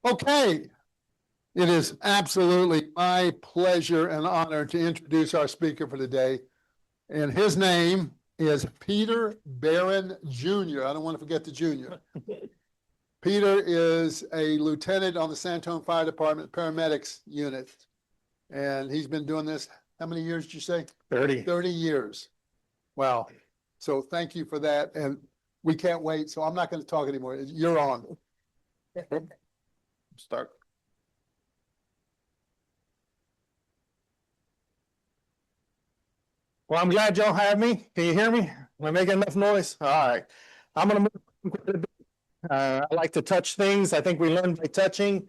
Okay, it is absolutely my pleasure and honor to introduce our speaker for today. And his name is Peter Barron Jr. I don't want to forget the junior. Peter is a lieutenant on the San Antonio Fire Department paramedics unit. And he's been doing this, how many years did you say? 30. 30 years. Wow. So thank you for that. And we can't wait. So I'm not going to talk anymore. You're on. Start. Well, I'm glad y'all have me. Can you hear me? Am I making enough noise? All right. I'm going to move. I like to touch things. I think we learn by touching.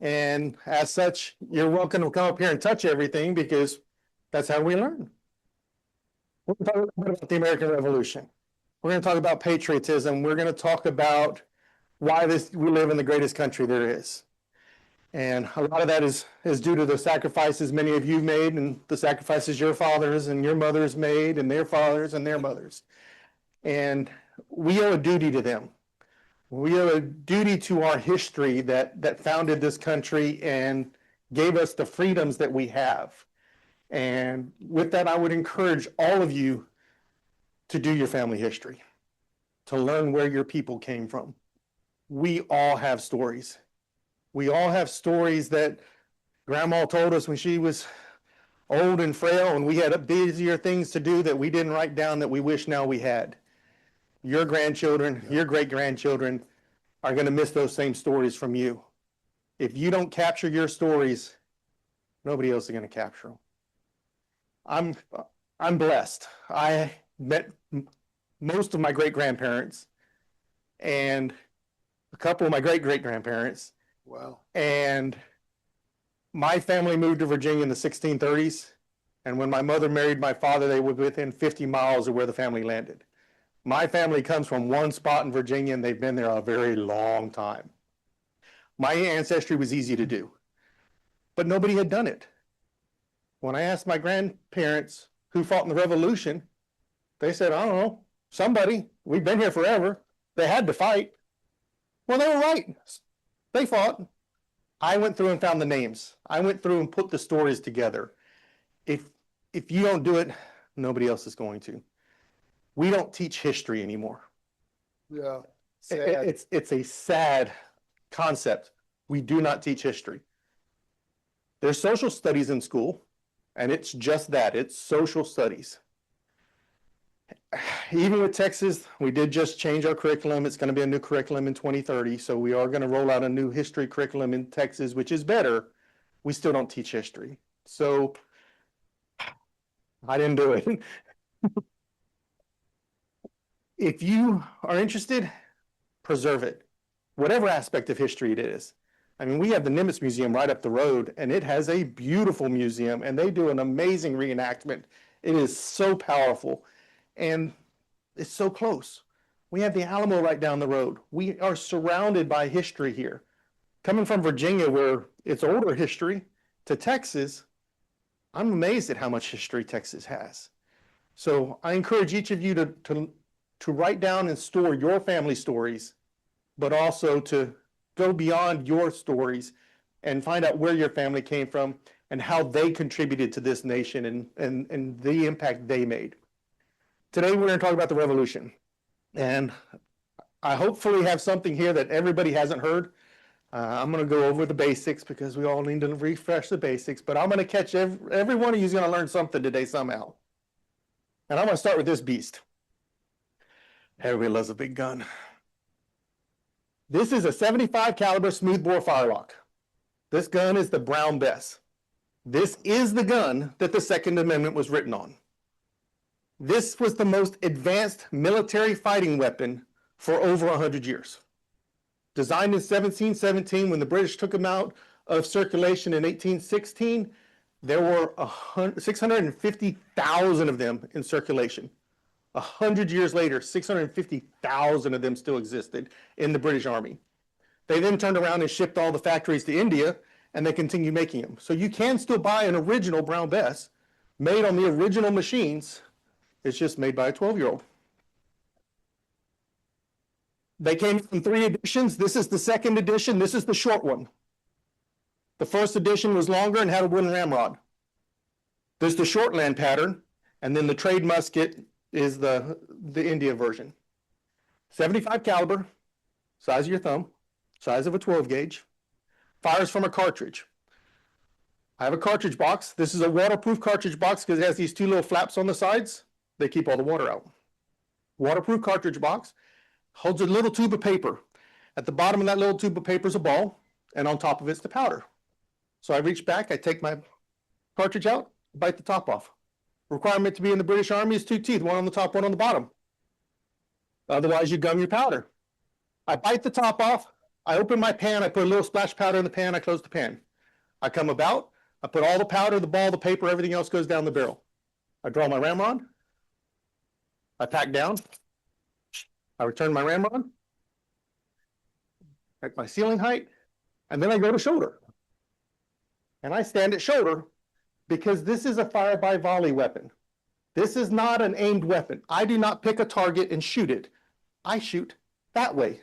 And as such, you're welcome to come up here and touch everything because that's how we learn. We're going to talk a little bit about the American Revolution. We're going to talk about patriotism. We're going to talk about why we live in the greatest country there is. And a lot of that is due to the sacrifices many of you made and the sacrifices your fathers and your mothers made and their fathers and their mothers. And we owe a duty to them. We owe a duty to our history that founded this country and gave us the freedoms that we have. And with that, I would encourage all of you to do your family history, to learn where your people came from. We all have stories. We all have stories that Grandma told us when she was old and frail and we had busier things to do that we didn't write down that we wish now we had. Your grandchildren, your great-grandchildren are going to miss those same stories from you. If you don't capture your stories, nobody else is going to capture them. I'm blessed. I met most of my great-grandparents and a couple of my great-great-grandparents. Wow. And my family moved to Virginia in the 1630s. And when my mother married my father, they were within 50 miles of where the family landed. My family comes from one spot in Virginia, and they've been there a very long time. My ancestry was easy to do, but nobody had done it. When I asked my grandparents who fought in the Revolution, they said, I don't know, somebody. We've been here forever. They had to fight. Well, they were right. They fought. I went through and found the names. I went through and put the stories together. If you don't do it, nobody else is going to. We don't teach history anymore. Yeah. It's a sad concept. We do not teach history. There's social studies in school, and it's just that. It's social studies. Even with Texas, we did just change our curriculum. It's going to be a new curriculum in 2030. So we are going to roll out a new history curriculum in Texas, which is better. We still don't teach history. So I didn't do it. If you are interested, preserve it, whatever aspect of history it is. I mean, we have the Nimitz Museum right up the road, and it has a beautiful museum, and they do an amazing reenactment. It is so powerful. And it's so close. We have the Alamo right down the road. We are surrounded by history here. Coming from Virginia, where it's older history, to Texas, I'm amazed at how much history Texas has. So I encourage each of you to write down and store your family stories, but also to go beyond your stories and find out where your family came from and how they contributed to this nation and the impact they made. Today, we're going to talk about the Revolution. And I hopefully have something here that everybody hasn't heard. I'm going to go over the basics because we all need to refresh the basics. But I'm going to catch every one of you is going to learn something today somehow. And I'm going to start with this beast. Everybody loves a big gun. This is a 75 caliber smoothbore firelock. This gun is the Brown Bess. This is the gun that the Second Amendment was written on. This was the most advanced military fighting weapon for over 100 years. Designed in 1717, when the British took them out of circulation in 1816, there were 650,000 of them in circulation. 100 years later, 650,000 of them still existed in the British Army. They then turned around and shipped all the factories to India, and they continue making them. So you can still buy an original Brown Bess made on the original machines. It's just made by a 12-year-old. They came in 3 editions. This is the second edition. This is the short one. The first edition was longer and had a wooden ramrod. There's the Shortland pattern, and then the trade musket is the India version. 75 caliber, size of your thumb, size of a 12 gauge, fires from a cartridge. I have a cartridge box. This is a waterproof cartridge box because it has these 2 little flaps on the sides. They keep all the water out. Waterproof cartridge box holds a little tube of paper. At the bottom of that little tube of paper is a ball, and on top of it's the powder. So I reach back, I take my cartridge out, bite the top off. Requirement to be in the British Army is 2 teeth, one on the top, one on the bottom. Otherwise, you gum your powder. I bite the top off, I open my pan, I put a little splash powder in the pan, I close the pan. I come about, I put all the powder, the ball, the paper, everything else goes down the barrel. I draw my ramrod, I pack down, I return my ramrod, at my ceiling height, and then I go to shoulder. And I stand at shoulder because this is a fire by volley weapon. This is not an aimed weapon. I do not pick a target and shoot it. I shoot that way.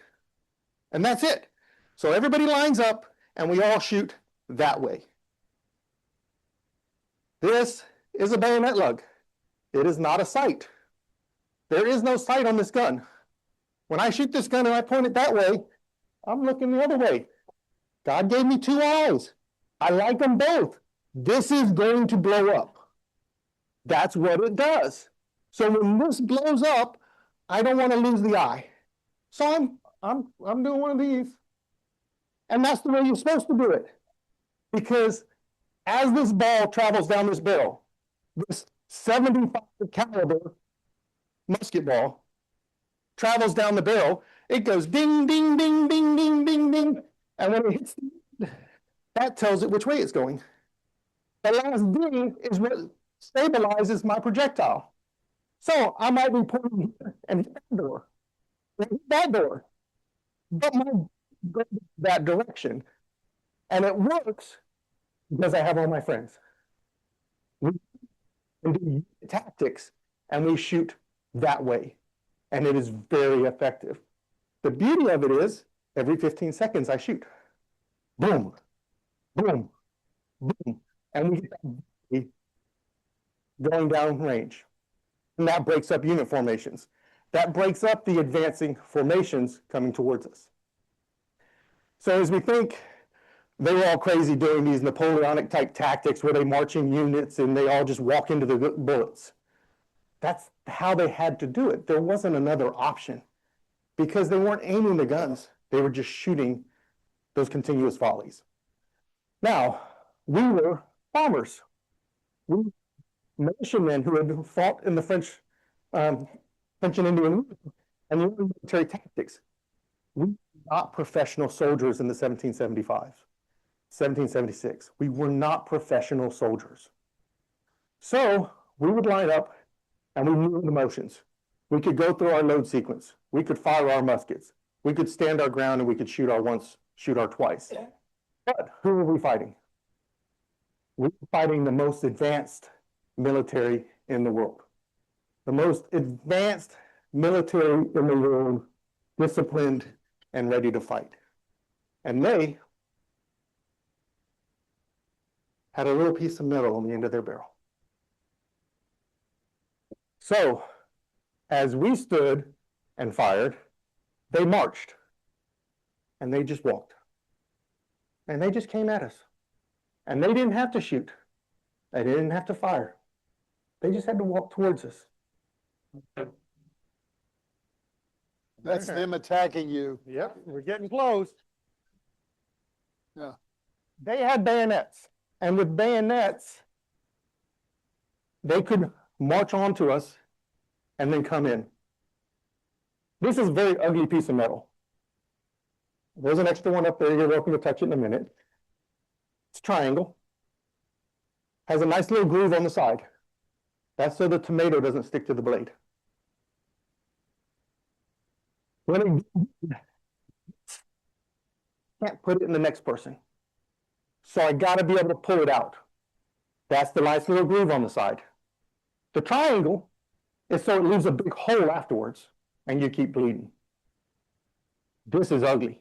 And that's it. So everybody lines up and we all shoot that way. This is a bayonet lug. It is not a sight. There is no sight on this gun. When I shoot this gun and I point it that way, I'm looking the other way. God gave me 2 eyes. I like them both. This is going to blow up. That's what it does. So when this blows up, I don't want to lose the eye. So I'm doing one of these. And that's the way you're supposed to do it. Because as this ball travels down this barrel, this 75 caliber musket ball travels down the barrel, it goes ding, ding, ding, ding, ding, ding, ding. And when it hits, that tells it which way it's going. The last ding is what stabilizes my projectile. So I might be pointing here and hit that door, and hit that door, but my go that direction. And it works because I have all my friends. We can do tactics and we shoot that way. And it is very effective. The beauty of it is every 15 seconds I shoot. Boom, boom, boom. And we get that going down range. And that breaks up unit formations. That breaks up the advancing formations coming towards us. So as we think they were all crazy doing these Napoleonic type tactics where they march in units and they all just walk into the bullets. That's how they had to do it. There wasn't another option because they weren't aiming the guns. They were just shooting those continuous volleys. Now, we were bombers. We militiamen who had fought in the French and Indian War and learned military tactics. We were not professional soldiers in the 1775, 1776. We were not professional soldiers. So we would line up and we knew the motions. We could go through our load sequence. We could fire our muskets. We could stand our ground and we could shoot our once, shoot our twice. But who were we fighting? We were fighting the most advanced military in the world. The most advanced military in the world, disciplined and ready to fight. And they had a little piece of metal on the end of their barrel. So, as we stood and fired, they marched and they just walked. And they just came at us. And they didn't have to shoot. They didn't have to fire. They just had to walk towards us. That's them attacking you. Yep, we're getting close. Yeah. They had bayonets. And with bayonets, they could march on to us and then come in. This is a very ugly piece of metal. There's an extra one up there. You're welcome to touch it in a minute. It's triangle. Has a nice little groove on the side. That's so the tomato doesn't stick to the blade. When it can't put it in the next person. So I got to be able to pull it out. That's the nice little groove on the side. The triangle is so it leaves a big hole afterwards and you keep bleeding. This is ugly.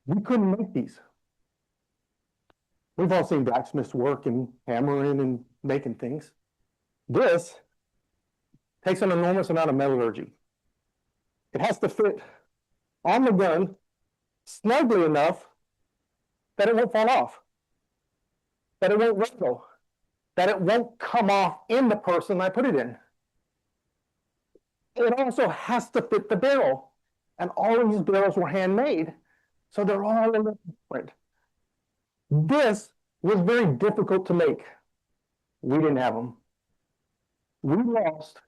We couldn't make these. We've all seen blacksmiths work and hammering and making things. This takes an enormous amount of metallurgy. It has to fit on the gun snugly enough that it won't fall off, that it won't wrinkle, that it won't come off in the person I put it in. It also has to fit the barrel. And all of these barrels were handmade, so they're all a little different. This was very difficult to make. We didn't have them. We lost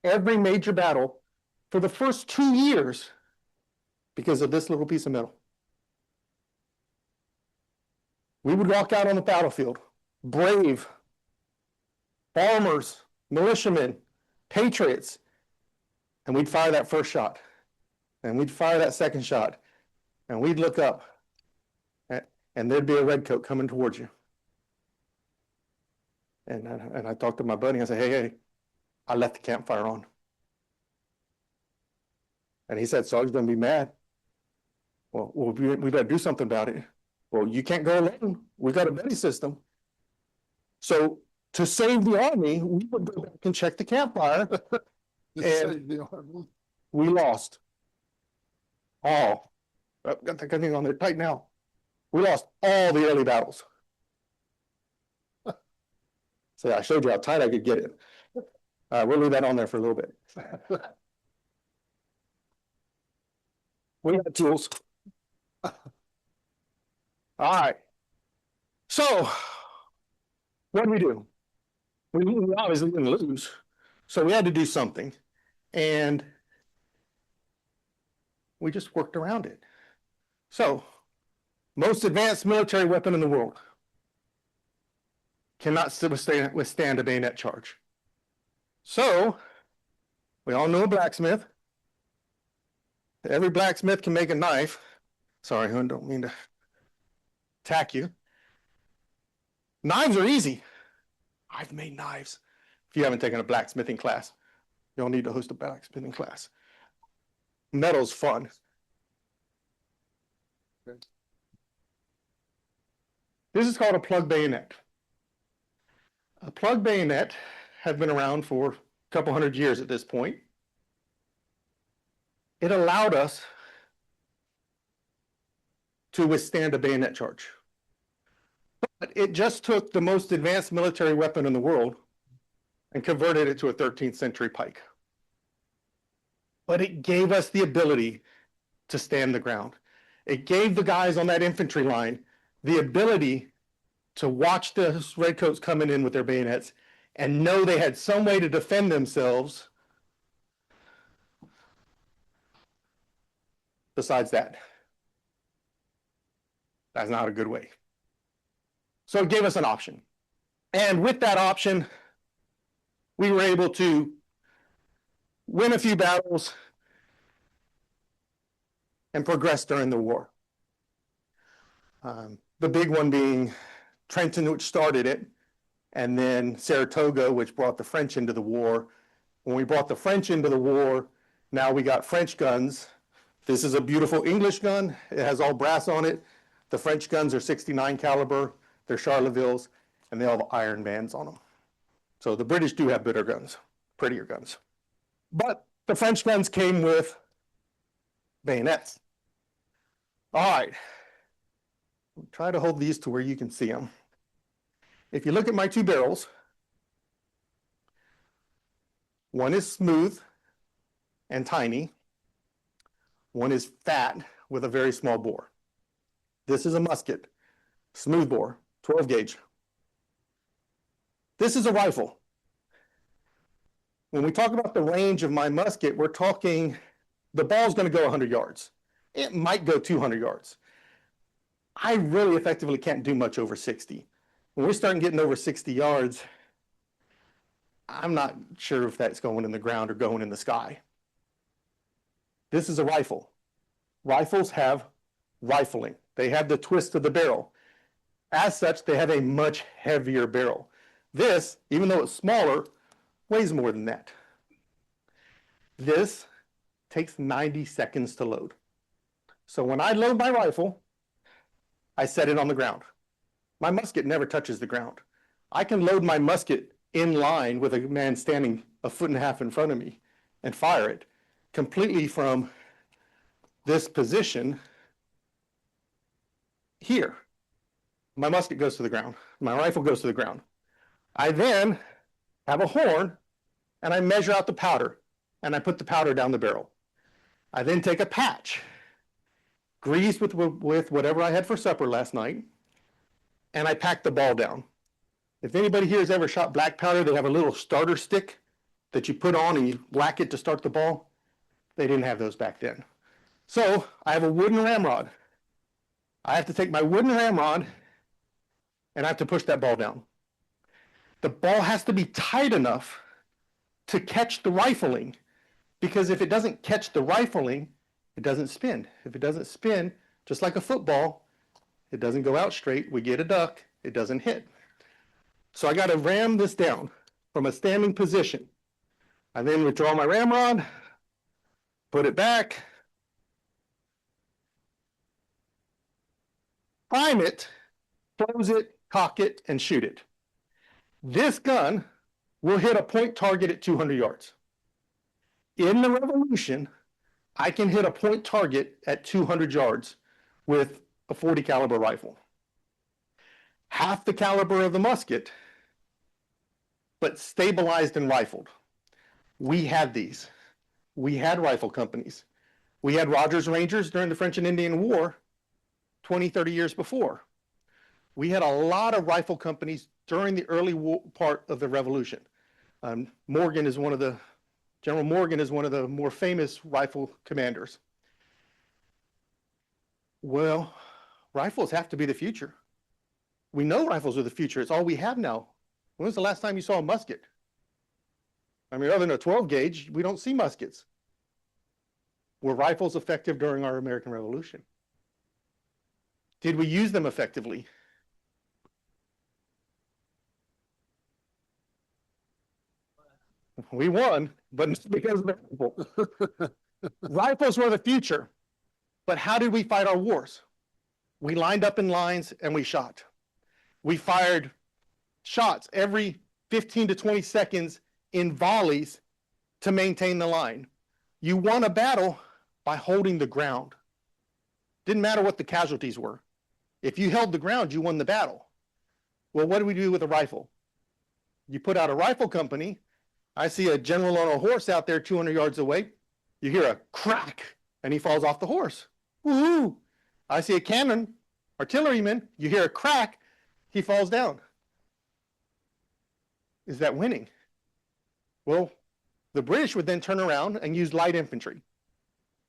every major battle for the first 2 years because of this little piece of metal. We would walk out on the battlefield, brave farmers, militiamen, patriots, and we'd fire that first shot, and we'd fire that second shot, and we'd look up, and there'd be a redcoat coming towards you. And I talked to my buddy, and I said, hey, I left the campfire on. And he said, Sarge's gonna be mad. Well, we better do something about it. Well, you can't go alone. We got a buddy system. So to save the army, we would go back and check the campfire. And we lost. All. I've got that thing on there tight now. We lost all the early battles. So I showed you how tight I could get it. We'll leave that on there for a little bit. We got tools. All right. So what did we do? We obviously didn't lose. So we had to do something. And we just worked around it. So, most advanced military weapon in the world cannot withstand a bayonet charge. So, we all know a blacksmith. Every blacksmith can make a knife. Sorry, I don't mean to attack you. Knives are easy. I've made knives. If you haven't taken a blacksmithing class, you'll need to host a blacksmithing class. Metal's fun. Okay. This is called a plug bayonet. A plug bayonet has been around for a couple hundred years at this point. It allowed us to withstand a bayonet charge. But it just took the most advanced military weapon in the world and converted it to a 13th century pike. But it gave us the ability to stand the ground. It gave the guys on that infantry line the ability to watch the redcoats coming in with their bayonets and know they had some way to defend themselves besides that. That's not a good way. So it gave us an option. And with that option, we were able to win a few battles and progress during the war. The big one being Trenton, which started it, and then Saratoga, which brought the French into the war. When we brought the French into the war, now we got French guns. This is a beautiful English gun. It has all brass on it. The French guns are 69 caliber. They're Charlevilles, and they all have iron bands on them. So the British do have better guns, prettier guns. But the French guns came with bayonets. All right. Try to hold these to where you can see them. If you look at my two barrels, one is smooth and tiny. One is fat with a very small bore. This is a musket, smooth bore, 12 gauge. This is a rifle. When we talk about the range of my musket, we're talking the ball's going to go 100 yards. It might go 200 yards. I really effectively can't do much over 60. When we're starting getting over 60 yards, I'm not sure if that's going in the ground or going in the sky. This is a rifle. Rifles have rifling. They have the twist of the barrel. As such, they have a much heavier barrel. This, even though it's smaller, weighs more than that. This takes 90 seconds to load. So when I load my rifle, I set it on the ground. My musket never touches the ground. I can load my musket in line with a man standing 1.5 feet in front of me and fire it completely from this position here. My musket goes to the ground. My rifle goes to the ground. I then have a horn and I measure out the powder and I put the powder down the barrel. I then take a patch, greased with whatever I had for supper last night, and I pack the ball down. If anybody here has ever shot black powder, they have a little starter stick that you put on and you whack it to start the ball. They didn't have those back then. So I have a wooden ramrod. I have to take my wooden ramrod and I have to push that ball down. The ball has to be tight enough to catch the rifling, because if it doesn't catch the rifling, it doesn't spin. If it doesn't spin, just like a football, it doesn't go out straight. We get a duck, it doesn't hit. So I got to ram this down from a standing position. I then withdraw my ramrod, put it back, prime it, close it, cock it, and shoot it. This gun will hit a point target at 200 yards. In the Revolution, I can hit a point target at 200 yards with a .40 caliber rifle. Half the caliber of the musket, but stabilized and rifled. We had these. We had rifle companies. We had Rogers Rangers during the French and Indian War 20, 30 years before. We had a lot of rifle companies during the early part of the Revolution. General Morgan is one of the more famous rifle commanders. Well, rifles have to be the future. We know rifles are the future. It's all we have now. When was the last time you saw a musket? I mean, other than a 12 gauge, we don't see muskets. Were rifles effective during our American Revolution? Did we use them effectively? We won, but it's because of the rifle. Rifles were the future, but how did we fight our wars? We lined up in lines and we shot. We fired shots every 15 to 20 seconds in volleys to maintain the line. You won a battle by holding the ground. Didn't matter what the casualties were. If you held the ground, you won the battle. Well, what do we do with a rifle? You put out a rifle company. I see a general on a horse out there 200 yards away. You hear a crack and he falls off the horse. Woohoo! I see a cannon, artilleryman. You hear a crack, he falls down. Is that winning? Well, the British would then turn around and use light infantry.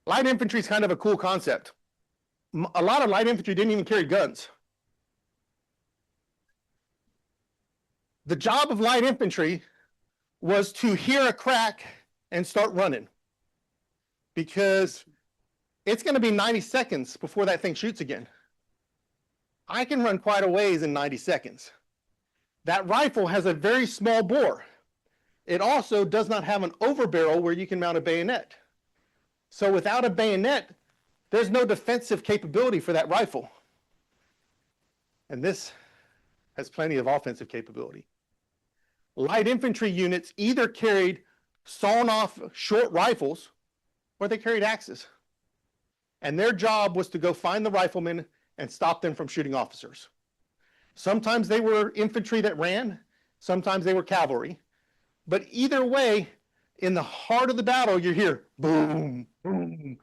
Light infantry is kind of a cool concept. A lot of light infantry didn't even carry guns. The job of light infantry was to hear a crack and start running, because it's going to be 90 seconds before that thing shoots again. I can run quite a ways in 90 seconds. That rifle has a very small bore. It also does not have an overbarrel where you can mount a bayonet. So without a bayonet, there's no defensive capability for that rifle. And this has plenty of offensive capability. Light infantry units either carried sawn-off short rifles or they carried axes. And their job was to go find the riflemen and stop them from shooting officers. Sometimes they were infantry that ran, sometimes they were cavalry. But either way, in the heart of the battle, you hear boom, boom,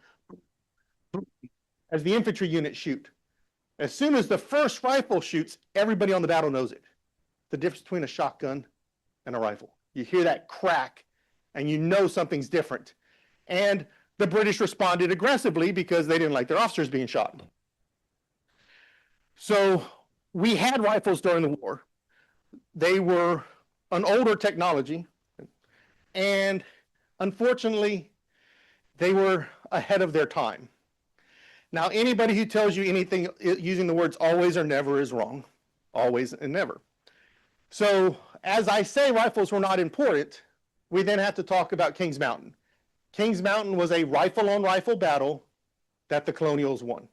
boom, as the infantry units shoot. As soon as the first rifle shoots, everybody on the battle knows it. The difference between a shotgun and a rifle. You hear that crack and you know something's different. And the British responded aggressively because they didn't like their officers being shot. So we had rifles during the war. They were an older technology, and unfortunately, they were ahead of their time. Now, anybody who tells you anything using the words always or never is wrong. Always and never. So, as I say rifles were not important, we then have to talk about Kings Mountain. Kings Mountain was a rifle-on-rifle battle that the colonials won.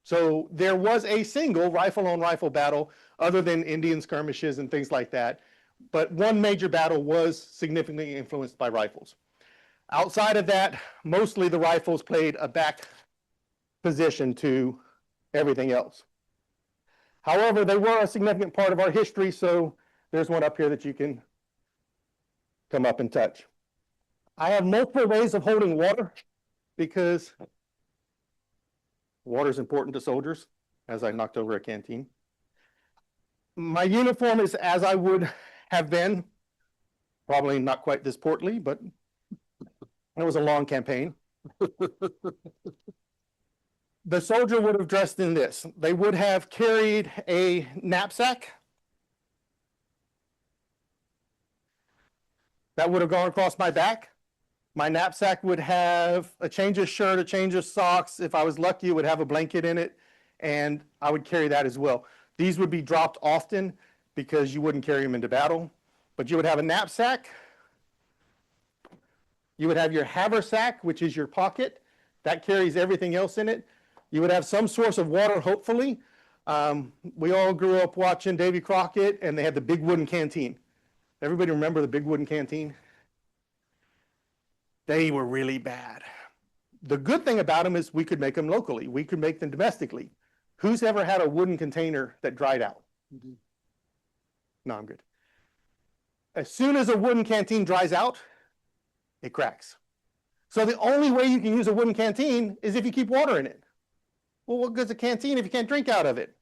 So there was a single rifle on rifle battle other than Indian skirmishes and things like that. But one major battle was significantly influenced by rifles. Outside of that, mostly the rifles played a back position to everything else. However, they were a significant part of our history, so there's one up here that you can come up and touch. I have multiple ways of holding water because water is important to soldiers, as I knocked over a canteen. My uniform is as I would have been, probably not quite this portly, but it was a long campaign. The soldier would have dressed in this. They would have carried a knapsack that would have gone across my back. My knapsack would have a change of shirt, a change of socks. If I was lucky, it would have a blanket in it, and I would carry that as well. These would be dropped often because you wouldn't carry them into battle, but you would have a knapsack. You would have your haversack, which is your pocket. That carries everything else in it. You would have some source of water, hopefully. We all grew up watching Davy Crockett, and they had the big wooden canteen. Everybody remember the big wooden canteen? They were really bad. The good thing about them is we could make them locally. We could make them domestically. Who's ever had a wooden container that dried out? Mm-hmm. No, I'm good. As soon as a wooden canteen dries out, it cracks. So the only way you can use a wooden canteen is if you keep water in it. Well, what good's a canteen if you can't drink out of it?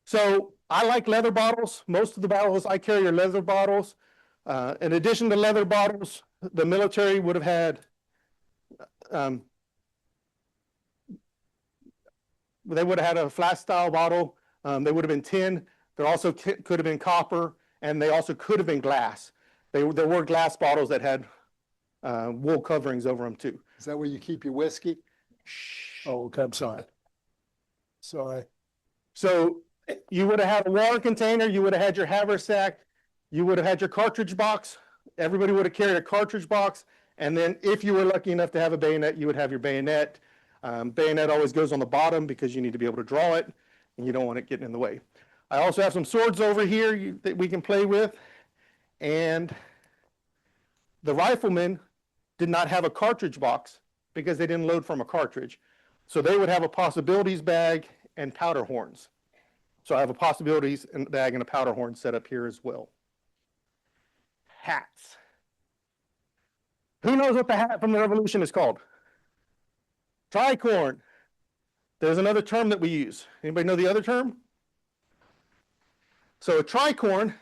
So I like leather bottles. Most of the bottles I carry are leather bottles. In addition to leather bottles, the military would have had they would have had a flask style bottle. They would have been tin. There also could have been copper, and they also could have been glass. There were glass bottles that had wool coverings over them too. Is that where you keep your whiskey? Shh. Oh, okay, I'm sorry. Sorry. So you would have had a water container. You would have had your haversack. You would have had your cartridge box. Everybody would have carried a cartridge box. And then if you were lucky enough to have a bayonet, you would have your bayonet. Bayonet always goes on the bottom because you need to be able to draw it, and you don't want it getting in the way. I also have some swords over here that we can play with. And the riflemen did not have a cartridge box because they didn't load from a cartridge. So they would have a possibilities bag and powder horns. So I have a possibilities bag and a powder horn set up here as well. Hats. Who knows what the hat from the Revolution is called? Tricorn. There's another term that we use. Anybody know the other term? So a tricorn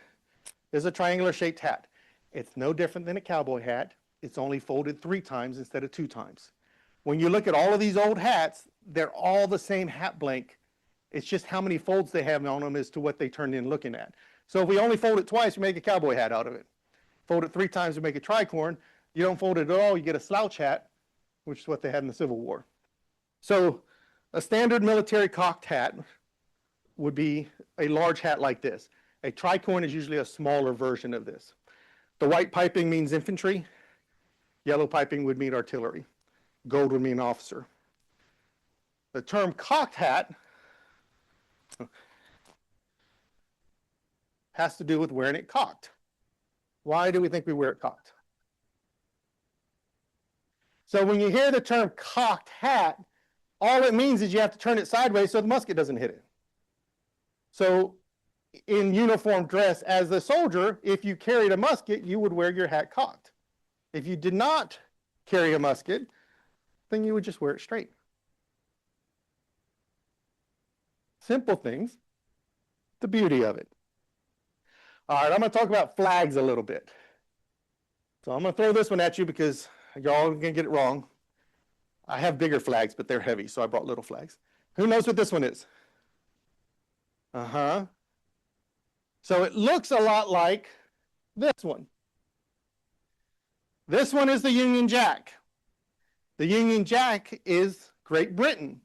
is a triangular shaped hat. It's no different than a cowboy hat. It's only folded 3 times instead of 2 times. When you look at all of these old hats, they're all the same hat blank. It's just how many folds they have on them as to what they turned in looking at. So if we only fold it twice, we make a cowboy hat out of it. Fold it 3 times to make a tricorn. You don't fold it at all, you get a slouch hat, which is what they had in the Civil War. So a standard military cocked hat would be a large hat like this. A tricorn is usually a smaller version of this. The white piping means infantry. Yellow piping would mean artillery. Gold would mean officer. The term cocked hat has to do with wearing it cocked. Why do we think we wear it cocked? So when you hear the term cocked hat, all it means is you have to turn it sideways so the musket doesn't hit it. So in uniform dress as a soldier, if you carried a musket, you would wear your hat cocked. If you did not carry a musket, then you would just wear it straight. Simple things, the beauty of it. All right, I'm going to talk about flags a little bit. So I'm going to throw this one at you because y'all are going to get it wrong. I have bigger flags, but they're heavy, so I brought little flags. Who knows what this one is? Uh-huh. So it looks a lot like this one. This one is the Union Jack. The Union Jack is Great Britain.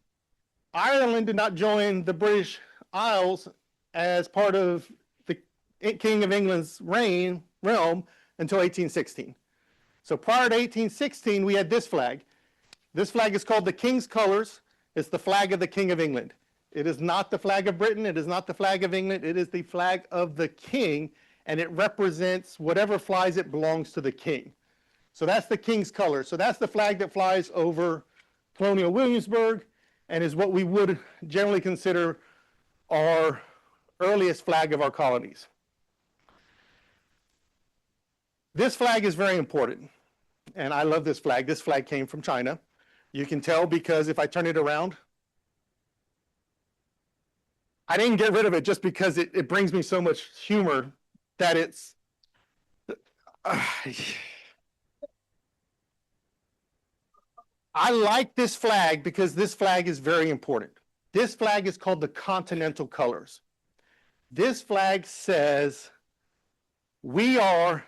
Ireland did not join the British Isles as part of the King of England's realm until 1816. So prior to 1816, we had this flag. This flag is called the King's Colors. It's the flag of the King of England. It is not the flag of Britain. It is not the flag of England. It is the flag of the king, and it represents whatever flies it belongs to the king. So that's the king's color. So that's the flag that flies over colonial Williamsburg and is what we would generally consider our earliest flag of our colonies. This flag is very important, and I love this flag. This flag came from China. You can tell because if I turn it around, I didn't get rid of it just because it brings me so much humor that it's. I like this flag because this flag is very important. This flag is called the Continental Colors. This flag says we are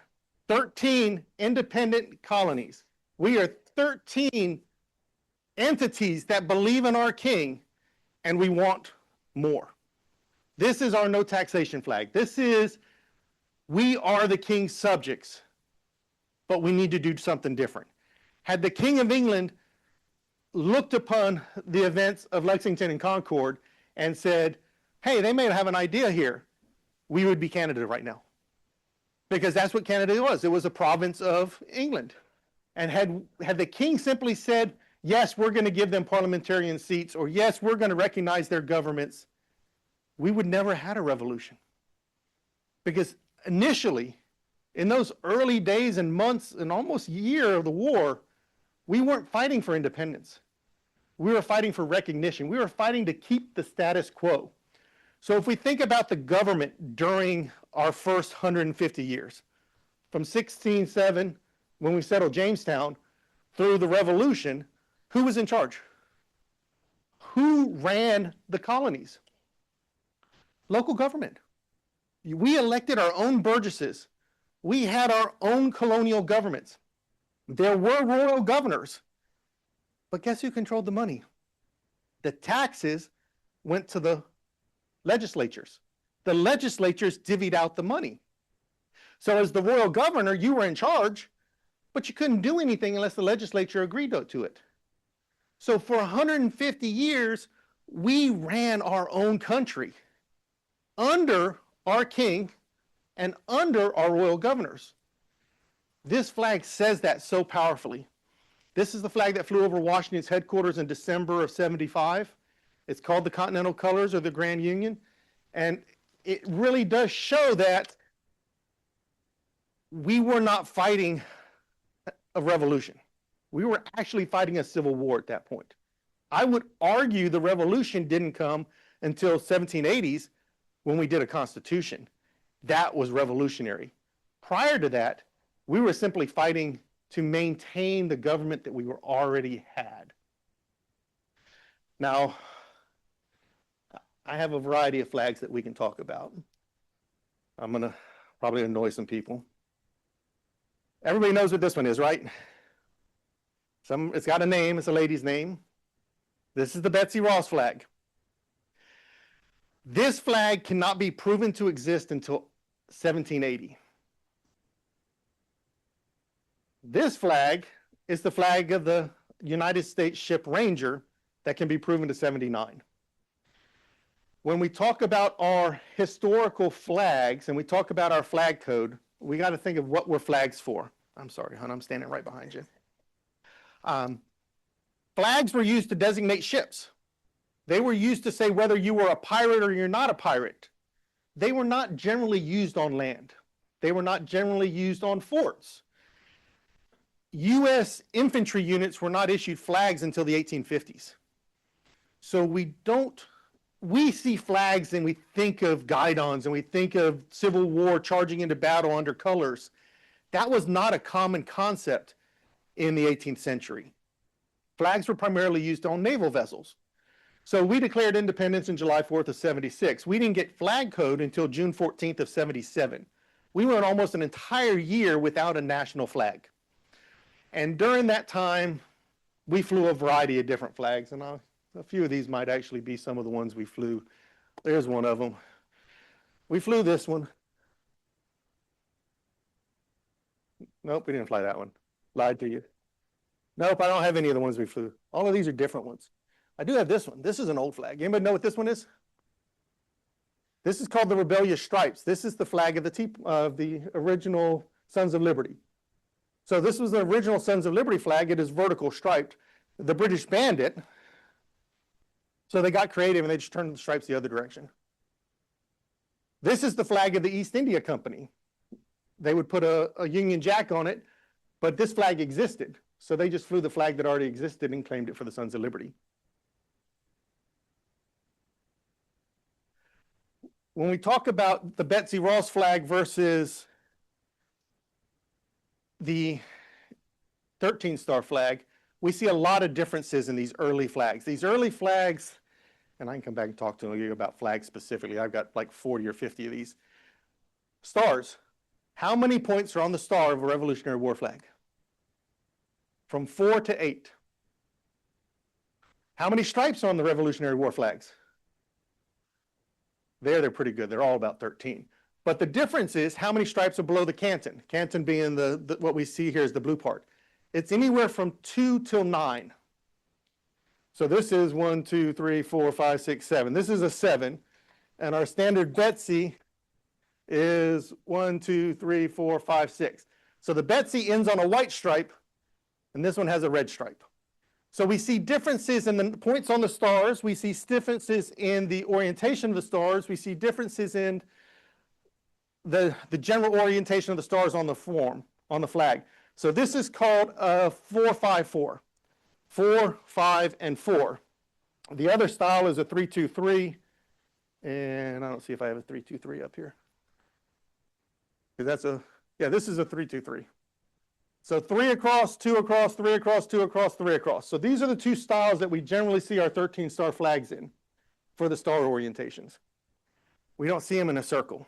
13 independent colonies. We are 13 entities that believe in our king, and we want more. This is our no taxation flag. This is, we are the king's subjects, but we need to do something different. Had the King of England looked upon the events of Lexington and Concord and said, hey, they may have an idea here, we would be Canada right now. Because that's what Canada was. It was a province of England. And had the king simply said, yes, we're going to give them parliamentarian seats, or yes, we're going to recognize their governments, we would never have had a revolution. Because initially, in those early days and months and almost year of the war, we weren't fighting for independence. We were fighting for recognition. We were fighting to keep the status quo. So if we think about the government during our first 150 years, from 1607, when we settled Jamestown, through the Revolution, who was in charge? Who ran the colonies? Local government. We elected our own burgesses. We had our own colonial governments. There were royal governors, but guess who controlled the money? The taxes went to the legislatures. The legislatures divvied out the money. So as the royal governor, you were in charge, but you couldn't do anything unless the legislature agreed to it. So for 150 years, we ran our own country under our king and under our royal governors. This flag says that so powerfully. This is the flag that flew over Washington's headquarters in December of '75. It's called the Continental Colors or the Grand Union. And it really does show that we were not fighting a revolution. We were actually fighting a civil war at that point. I would argue the revolution didn't come until 1780s when we did a constitution. That was revolutionary. Prior to that, we were simply fighting to maintain the government that we were already had. Now, I have a variety of flags that we can talk about. I'm going to probably annoy some people. Everybody knows what this one is, right? It's got a name. It's a lady's name. This is the Betsy Ross flag. This flag cannot be proven to exist until 1780. This flag is the flag of the United States ship Ranger that can be proven to 79. When we talk about our historical flags and we talk about our flag code, we got to think of what we're flags for. I'm sorry, hon, I'm standing right behind you. Flags were used to designate ships. They were used to say whether you were a pirate or you're not a pirate. They were not generally used on land. They were not generally used on forts. U.S. infantry units were not issued flags until the 1850s. So we see flags and we think of guidons and we think of Civil War charging into battle under colors. That was not a common concept in the 18th century. Flags were primarily used on naval vessels. So we declared independence on July 4th of 76. We didn't get flag code until June 14th of 77. We went almost an entire year without a national flag. And during that time, we flew a variety of different flags. And a few of these might actually be some of the ones we flew. There's one of them. We flew this one. Nope, we didn't fly that one. Lied to you. Nope, I don't have any of the ones we flew. All of these are different ones. I do have this one. This is an old flag. Anybody know what this one is? This is called the Rebellious Stripes. This is the flag of the original Sons of Liberty. So this was the original Sons of Liberty flag. It is vertical striped. The British banned it, so they got creative and they just turned the stripes the other direction. This is the flag of the East India Company. They would put a Union Jack on it, but this flag existed. So they just flew the flag that already existed and claimed it for the Sons of Liberty. When we talk about the Betsy Ross flag versus the 13-star flag, we see a lot of differences in these early flags. These early flags, and I can come back and talk to you about flags specifically. I've got like 40 or 50 of these. Stars. How many points are on the star of a Revolutionary War flag? From 4 to 8. How many stripes are on the Revolutionary War flags? They're pretty good. They're all about 13. But the difference is how many stripes are below the canton. Canton being what we see here is the blue part. It's anywhere from 2 till 9. So this is 1, 2, 3, 4, 5, 6, 7. This is a 7. And our standard Betsy is 1, 2, 3, 4, 5, 6. So the Betsy ends on a white stripe, and this one has a red stripe. So we see differences in the points on the stars. We see differences in the orientation of the stars. We see differences in the general orientation of the stars on the flag. So this is called a 4-5-4. 4, 5, and 4. The other style is a 3-2-3. And I don't see if I have a 3-2-3 up here. This is a 3-2-3. So 3 across, 2 across, 3 across, 2 across, 3 across. So these are the two styles that we generally see our 13-star flags in for the star orientations. We don't see them in a circle.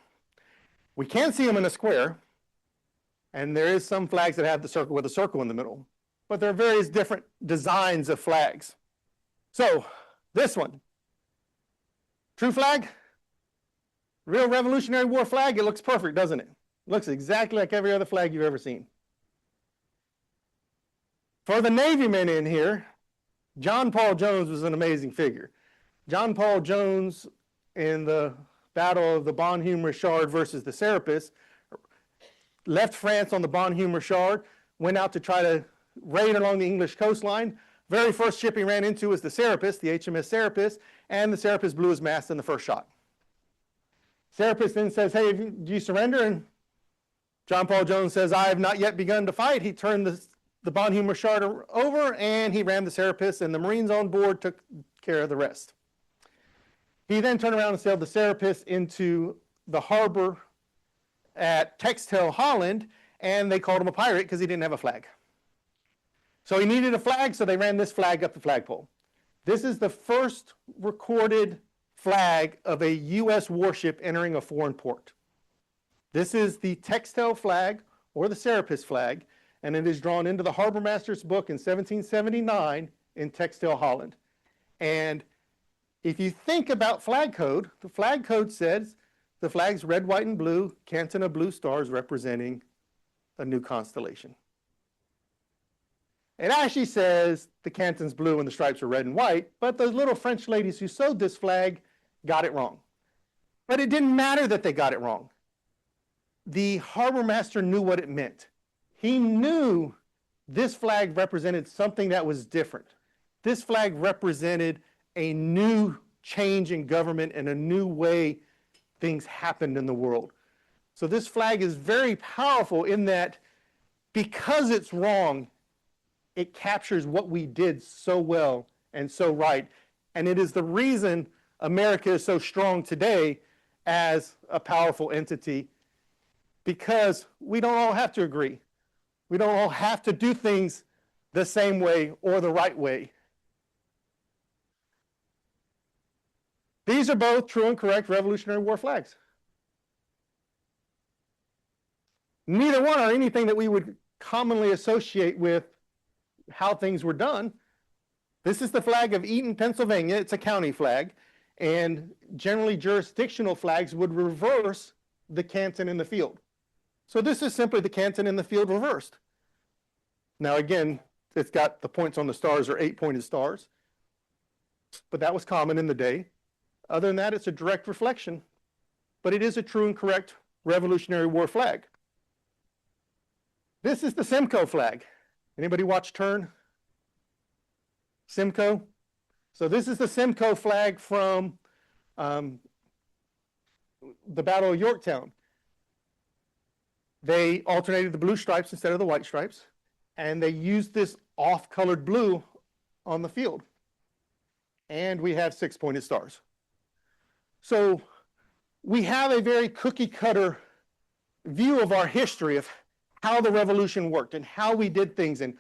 We can see them in a square, and there is some flags that have the circle with a circle in the middle, but there are various different designs of flags. So this one, true flag, real Revolutionary War flag, it looks perfect, doesn't it? It looks exactly like every other flag you've ever seen. For the Navy men in here, John Paul Jones was an amazing figure. John Paul Jones in the Battle of the Bonhomme Richard versus the Serapis left France on the Bonhomme Richard, went out to try to raid along the English coastline. Very first ship he ran into was the Serapis, the HMS Serapis, and the Serapis blew his mast in the first shot. Serapis then says, "Hey, do you surrender?" And John Paul Jones says, "I have not yet begun to fight." He turned the Bonhomme Richard over, and he rammed the Serapis, and the Marines on board took care of the rest. He then turned around and sailed the Serapis into the harbor at Texel, Holland, and they called him a pirate because he didn't have a flag. So he needed a flag, so they ran this flag up the flagpole. This is the first recorded flag of a U.S. warship entering a foreign port. This is the Texel flag, or the Serapis flag, and it is drawn into the Harbor Master's book in 1779 in Texel, Holland. And if you think about flag code, the flag code says the flag's red, white, and blue, canton of blue stars representing a new constellation. It actually says the canton's blue and the stripes are red and white, but those little French ladies who sewed this flag got it wrong. But it didn't matter that they got it wrong. The harbor master knew what it meant. He knew this flag represented something that was different. This flag represented a new change in government and a new way things happened in the world. So this flag is very powerful in that because it's wrong, it captures what we did so well and so right. And it is the reason America is so strong today as a powerful entity, because we don't all have to agree. We don't all have to do things the same way or the right way. These are both true and correct Revolutionary War flags. Neither one are anything that we would commonly associate with how things were done. This is the flag of Eaton, Pennsylvania. It's a county flag. And generally jurisdictional flags would reverse the canton in the field. So this is simply the canton in the field reversed. Now again, it's got the points on the stars are 8-pointed stars. but that was common in the day. Other than that, it's a direct reflection, but it is a true and correct Revolutionary War flag. This is the Simcoe flag. Anybody watch Turn? Simcoe? So this is the Simcoe flag from the Battle of Yorktown. They alternated the blue stripes instead of the white stripes, and they used this off-colored blue on the field. And we have 6-pointed stars. So we have a very cookie-cutter view of our history of how the revolution worked and how we did things. And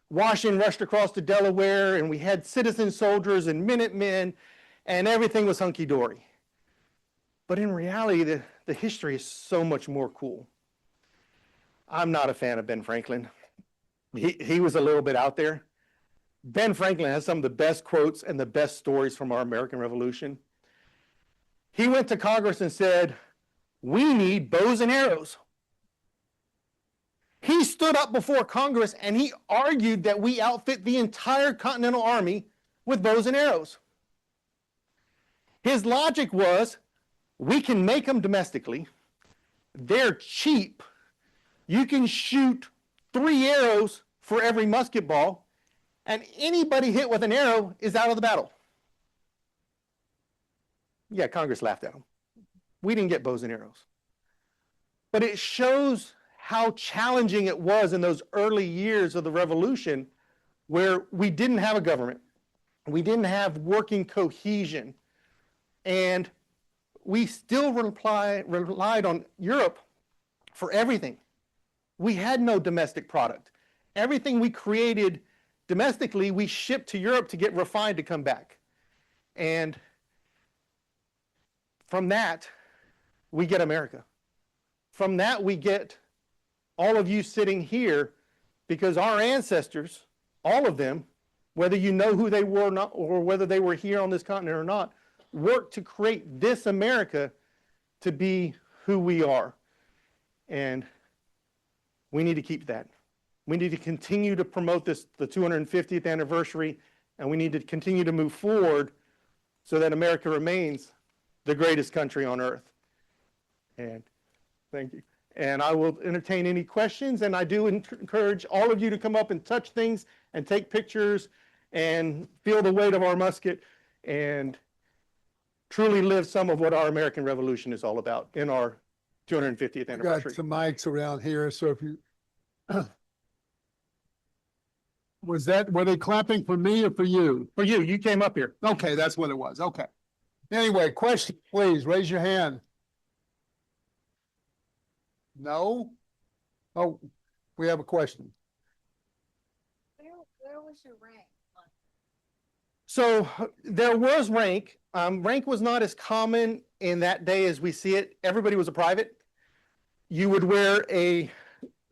Washington rushed across to Delaware, and we had citizen soldiers and Minutemen, and everything was hunky-dory. But in reality, the history is so much more cool. I'm not a fan of Ben Franklin. He was a little bit out there. Ben Franklin has some of the best quotes and the best stories from our American Revolution. He went to Congress and said, "We need bows and arrows." He stood up before Congress and he argued that we outfit the entire Continental Army with bows and arrows. His logic was, we can make them domestically. They're cheap. You can shoot 3 arrows for every musket ball, and anybody hit with an arrow is out of the battle. Yeah, Congress laughed at him. We didn't get bows and arrows. But it shows how challenging it was in those early years of the Revolution, where we didn't have a government. We didn't have working cohesion. And we still relied on Europe for everything. We had no domestic product. Everything we created domestically, we shipped to Europe to get refined to come back. And from that, we get America. From that, we get all of you sitting here, because our ancestors, all of them, whether you know who they were or not, or whether they were here on this continent or not, worked to create this America to be who we are. And we need to keep that. We need to continue to promote this, the 250th anniversary, and we need to continue to move forward so that America remains the greatest country on earth. And thank you. And I will entertain any questions, and I do encourage all of you to come up and touch things and take pictures and feel the weight of our musket and truly live some of what our American Revolution is all about in our 250th Got anniversary. some mics around here, so if you were they clapping for me or for you? For you, you came up here. Okay, that's what it was. Okay. Anyway, question, please raise your hand. No? Oh, we have a question. Where was your rank? So there was rank. Rank was not as common in that day as we see it. Everybody was a private. You would wear a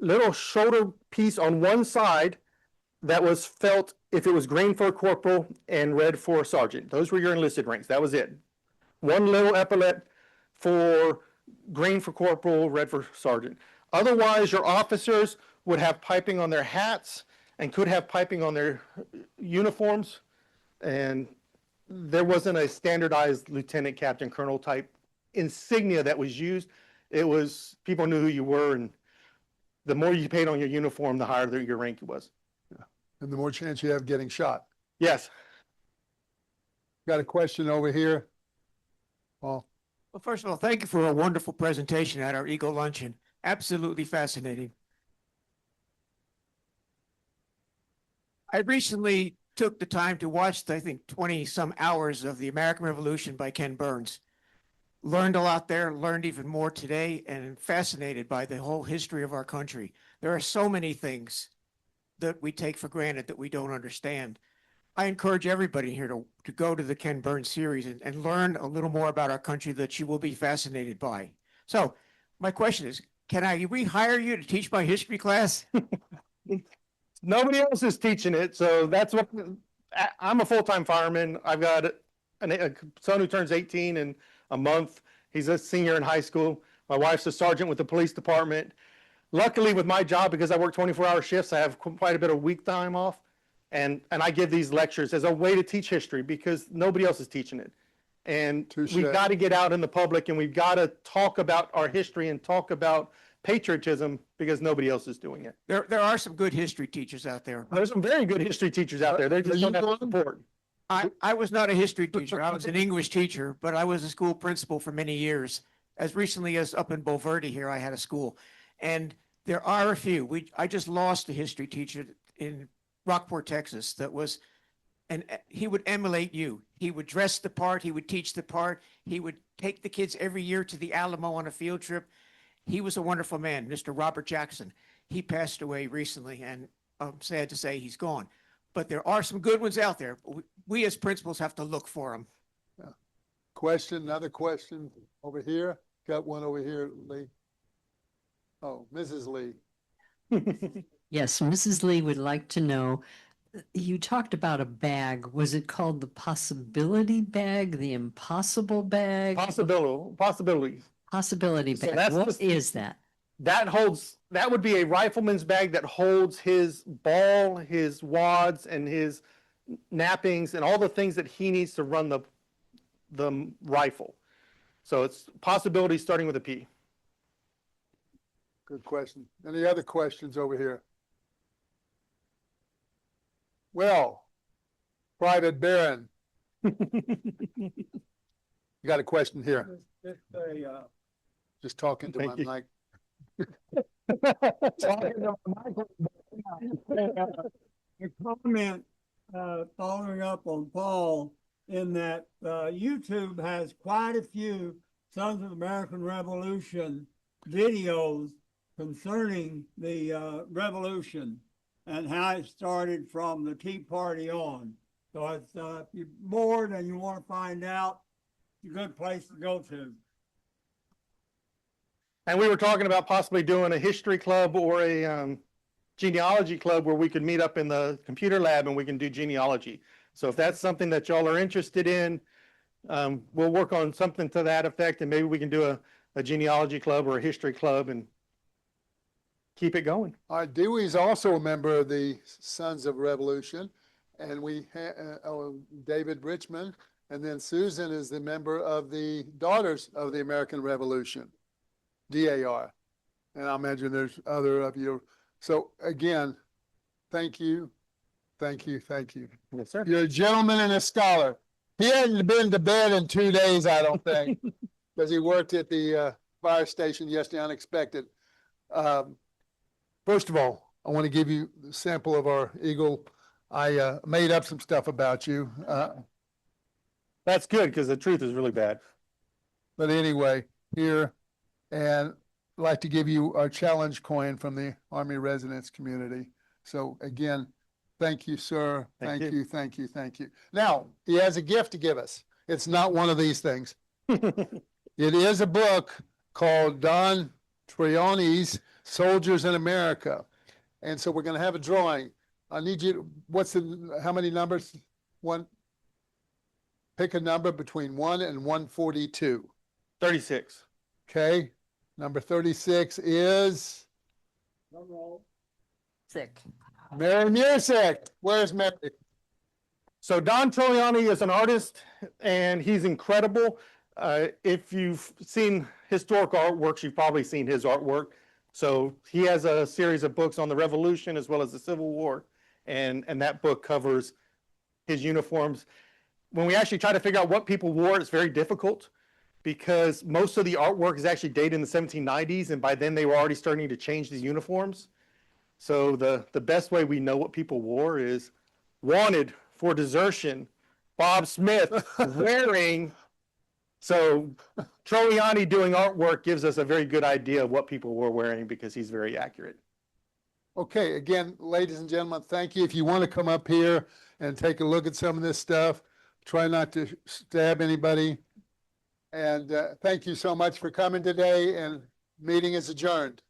little shoulder piece on one side that was felt if it was green for a corporal and red for a sergeant. Those were your enlisted ranks. That was it. One little epaulet for green for corporal, red for sergeant. Otherwise, your officers would have piping on their hats and could have piping on their uniforms. And there wasn't a standardized lieutenant, captain, colonel type insignia that was used. It was, people knew who you were, and the more you paid on your uniform, the higher your rank was. Yeah. And the more chance you have getting shot. Yes. Got a question over here. Paul. Well, first of all, thank you for a wonderful presentation at our Eagle Luncheon. Absolutely fascinating. I recently took the time to watch, I think, 20-some hours of The American Revolution by Ken Burns. Learned a lot there, learned even more today, and fascinated by the whole history of our country. There are so many things that we take for granted that we don't understand. I encourage everybody here to go to the Ken Burns series and learn a little more about our country that you will be fascinated by. So my question is, can I rehire you to teach my history class? Nobody else is teaching it, so that's what, I'm a full-time fireman. I've got a son who turns 18 in a month. He's a senior in high school. My wife's a sergeant with the police department. Luckily with my job, because I work 24-hour shifts, I have quite a bit of week time off. And I give these lectures as a way to teach history because nobody else is teaching it. And Touche. we've got to get out in the public and we've got to talk about our history and talk about patriotism because nobody else is doing it. There are some good history teachers out there. There's some very good history teachers out there. They just don't have the support. I was not a history teacher. I was an English teacher, but I was a school principal for many years. As recently as up in Bulverde here, I had a school. And there are a few. I just lost a history teacher in Rockport, Texas, that was, and he would emulate you. He would dress the part. He would teach the part. He would take the kids every year to the Alamo on a field trip. He was a wonderful man, Mr. Robert Jackson. He passed away recently, and I'm sad to say he's gone. But there are some good ones out there. We as principals have to look for them. Question, another question over here. Got one over here, Lee. Oh, Mrs. Lee. Yes, Mrs. Lee would like to know, you talked about a bag. Was it called the possibility bag, the impossible bag? Possibilities. Possibility So bag. that's What just- is that? That would be a rifleman's bag that holds his ball, his wads, and his nappings, and all the things that he needs to run the rifle. So it's possibility starting with a P. Good question. Any other questions over here? Well, Private Barron, you got a question here. Just talking to my Thank you. mic. A comment, following up on Paul, in that YouTube has quite a few Sons of the American Revolution videos concerning the revolution and how it started from the Tea Party on. So it's, if you're bored and you want to find out, it's a good place to go to. And we were talking about possibly doing a history club or a genealogy club where we could meet up in the computer lab and we can do genealogy. So if that's something that y'all are interested in, we'll work on something to that effect, and maybe we can do a genealogy club or a history club and keep it going. Dewey's also a member of the Sons of Revolution, and David Richmond, and then Susan is the member of the Daughters of the American Revolution, DAR. And I imagine there's other of you. So again, thank you, thank you, thank you. Yes, sir. You're a gentleman and a scholar. He hadn't been to bed in 2 days, I don't think, because he worked at the fire station yesterday, unexpected. First of all, I want to give you the sample of our Eagle. I made up some stuff about you. That's good because the truth is really bad. But anyway, here, and I'd like to give you our challenge coin from the Army residence community. So again, thank you, sir. Thank Thank you. you, thank you, thank you. Now, he has a gift to give us. It's not one of these things. It is a book called Don Trione's Soldiers in America. And so we're going to have a drawing. I need you to, how many numbers? Pick a number between 1 and 142. 36. Okay. Number 36 is Sick. Mary Music. Where's Mary? So Don Troliani is an artist and he's incredible. If you've seen historical artworks, you've probably seen his artwork. So he has a series of books on the Revolution as well as the Civil War. And that book covers his uniforms. When we actually try to figure out what people wore, it's very difficult because most of the artwork is actually dated in the 1790s. And by then they were already starting to change the uniforms. So the best way we know what people wore is wanted for desertion, Bob Smith wearing. So Troliani doing artwork gives us a very good idea of what people were wearing because he's very accurate. Okay, again, ladies and gentlemen, thank you. If you want to come up here and take a look at some of this stuff, try not to stab anybody. And thank you so much for coming today, and meeting is adjourned.